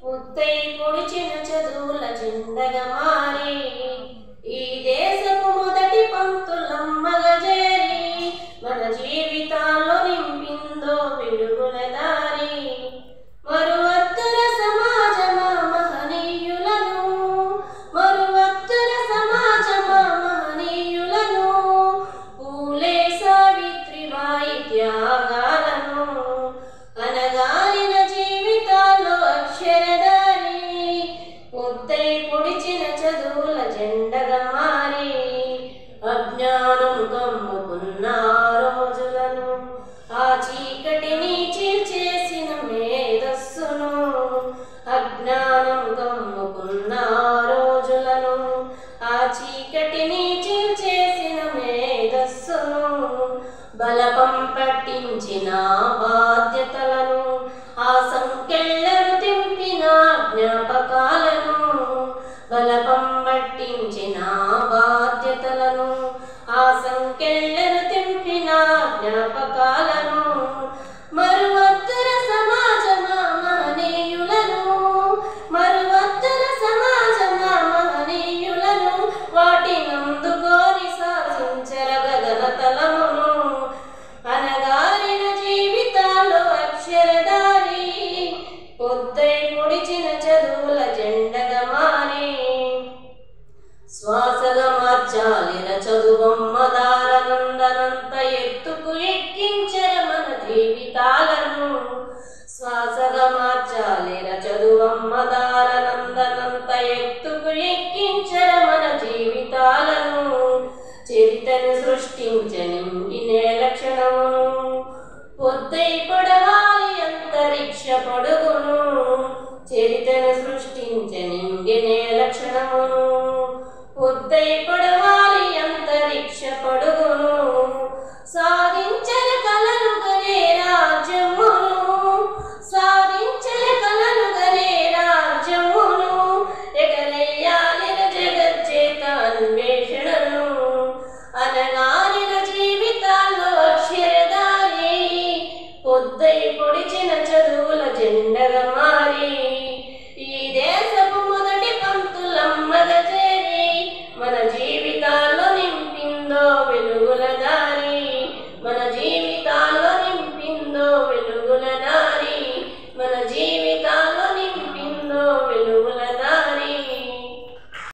ముద్దై పొడిచిన చదువుల జెండగా మారి ఈ దేశపు మొదటి పంతులమ్మగా చేరి మన జీవితాల్లో నింపిందో వెలుగుల దారి. మరువత్తుల సమాజమా మహనీయులను, మరువత్తుల సమాజమా మహనీయులను, పూలే సావిత్రిబాయి త్యాగాలను అనగారిన జీవితాల్లో అక్షరదారి. ముద్దై పొడిచిన చదువుల జెండగా మారి అజ్ఞానం కమ్ముకున్న రోజులను, ఆ చీకటిని చీల్చేసిన మేధస్సును, అజ్ఞానం కమ్ముకున్న రోజులను, ఆ చీకటిని చీల్చేసిన మేధస్సును, బలపం పట్టించిన బాధ్యతలను, ఆ సంకెళ్ళను తెంపిన జ్ఞాపకాలను, బలపం పట్టించిన బాధ్యతలను, ఆ సంకెళ్ళను తెంపిన జ్ఞాపకాలను, మరువత్తుల సమాజమా మహనీయులను, మరువత్తుల సమాజమా మహనీయులను, వాటినందుకోని శాసించర గగనతలమును అనగారిన జీవితాల్లో అక్షరదారి. పొద్దై పొడిచిన చదువుల జెండగా మారి శ్వాసగా మార్చాలిర చదువమ్మ దారనందనంత ఎత్తుకు ఎక్కించర మన జీవితాలను, శ్వాసగా మార్చాలిర చదువమ్మ దారనందనంత ఎత్తుకు ఎక్కించర మన జీవితాలను, చరితను సృష్టించని నేల క్షణమును, పొద్దై పొడవాలి అంతరిక్ష పొడుగును, చరితను సృష్టించని నేల క్షణమును, పొద్దై పొడవాలి అంతరిక్ష పొడుగును, సాధించని కలలు గనే రాజ్యమును, సాధించని కలలు గనే రాజ్యమును, ఎగరేయాలిన జగజ్జేత అన్వేషణను అనగారిన జీవితాల్లో అక్షరదారి. పొద్దై పొడిచిన